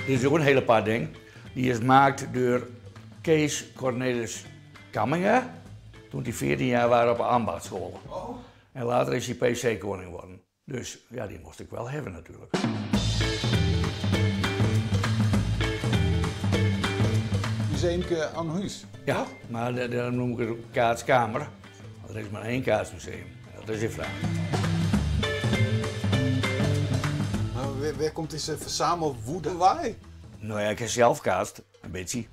Dit is ook een hele paar ding. Die is gemaakt door Kees Cornelis Kamminga. Toen hij 14 jaar waren op een ambachtschool. Oh. En later is hij PC-koning geworden. Dus ja, die moest ik wel hebben natuurlijk. Museumke aan huis. Ja, maar dan noem ik het ook kaartskamer. Want er is maar één kaartmuseum. Dat is in Vlaanderen. Maar waar komt deze verzamelwoede bij? Nou ja, ik heb zelf kaart, een beetje.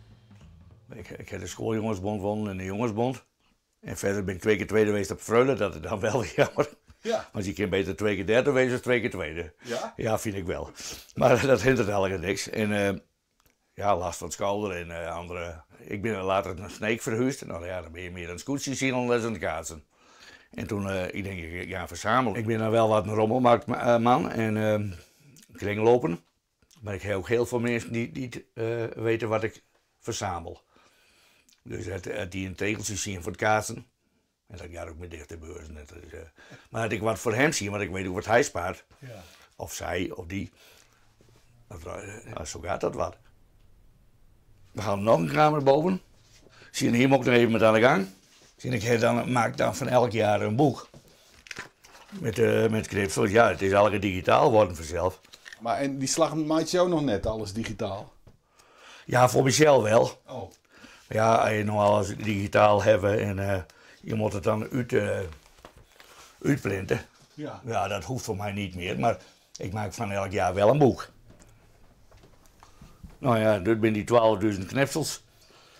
Ik heb de schooljongensbond gewonnen en de jongensbond. En verder ben ik 2 keer tweede geweest op Freule, dat is dan wel jammer. Ja. Want je kan beter 2 keer derde wezen dan 2 keer tweede. Ja? Ja, vind ik wel. Maar dat hindert eigenlijk niks. En ja, last van het schouder en andere. Ik ben later naar Sneek verhuisd. Nou ja, dan ben je meer een scootje zien dan aan het kaatsen. En toen, ik denk, ik ga verzamelen. Ik ben dan wel wat een rommelmarktman en kringlopen. Maar ik heb ook heel veel mensen die niet weten wat ik verzamel. Dus die een tegeltje zien voor het kaatsen. En dat gaat ook met dichte beurzen. Maar dat ik wat voor hem zie, want ik weet ook wat hij spaart. Ja. Of zij, of die. Zo gaat dat wat. We gaan nog een kamer boven. Zie je hier ook nog even met aan de gang. Zie ik maak dan van elk jaar een boek. Met knipsels. Ja, het is elke digitaal worden vanzelf. Maar en die slag maakt jou nog net alles digitaal? Ja, voor mezelf wel. Oh. Ja, als je nog alles digitaal hebben en je moet het dan uitprinten. Ja. Ja, dat hoeft voor mij niet meer, maar ik maak van elk jaar wel een boek. Nou ja, dit zijn die 12.000 knipsels.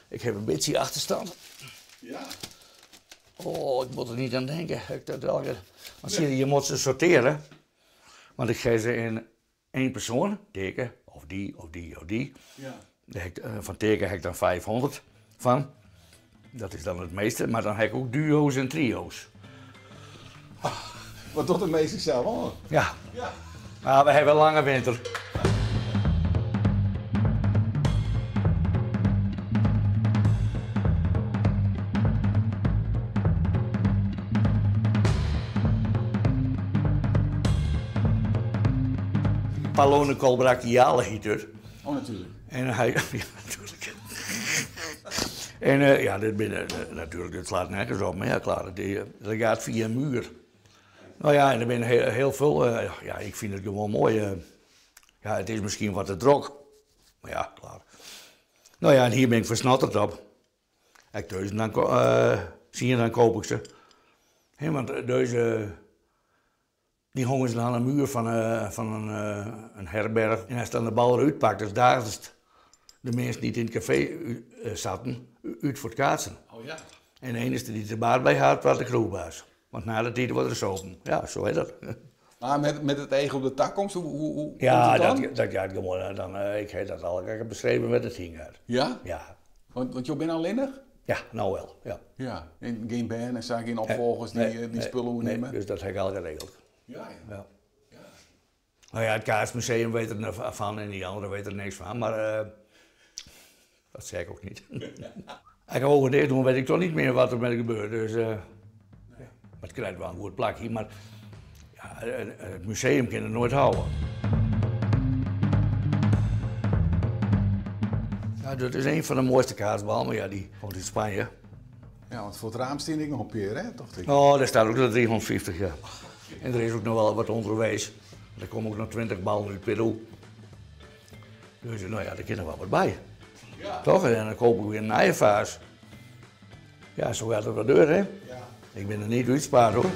Ik heb een beetje achterstand. Ja. Oh, ik moet er niet aan denken. Want zie je, je moet ze sorteren. Want ik geef ze in 1 persoon, teken, of die, of die, of die. Ja. Van teken heb ik dan 500 van. Dat is dan het meeste, maar dan heb ik ook duo's en trio's. Wat doet de meeste zelf hoor? Ja, Ja. maar we hebben een lange winter. Pallone colbrachiale heet het. Oh, natuurlijk. En hij, ja, natuurlijk. En ja, natuurlijk, dit slaat nergens op, maar ja, klaar, dat gaat via een muur. Nou ja, en er zijn heel veel, ja, ik vind het gewoon mooi. Ja, het is misschien wat te druk, maar ja, klaar. Nou ja, en hier ben ik versnatterd op. Kijk, deze, dan zie je, dan koop ik ze. He, want deze, die hongen ze aan een muur van een herberg. En als dan de bal eruit pakt, dus daar is de mensen die in het café zaten, uit voor het kaatsen. Oh ja. En de enige die de baard bij had, was de kroegbaas. Want na de tijd wordt er open. Ja, zo is dat. Maar met het eigen op de takkomst, hoe Ja, komt het dan? dat gaat gewoon. Ik heb dat al beschreven met het hingaard. Ja? Ja. Want je bent alleenig? Ja, nou wel. Ja. Ja. En geen band en zijn geen opvolgers die spullen nemen? Dus dat heb ik al geregeld. Ja, ja. Ja. Nou ja, het Kaartmuseum weet er van en die anderen weten er niks van, maar dat zeg ik ook niet. Als ik ogen dicht doe, weet ik toch niet meer wat er met gebeurt. Dus het krijgt wel een goed plakje, maar ja, het museum kan het nooit houden. Ja, dat is een van de mooiste kaartballen, maar ja, die komt in Spanje. Ja, want voor het raam steen ik nog op peer, hè? Toch? Oh, daar staat ook de 350, ja. En er is ook nog wel wat onderwijs. Er komen ook nog 20 ballen uit Peru. Dus nou ja, daar kan er wel wat bij. Ja. Toch? En dan kopen we weer een eiervaas. Ja, zo gaat het wel door, hè? Ja. Ik ben er niet uitspaard, hoor.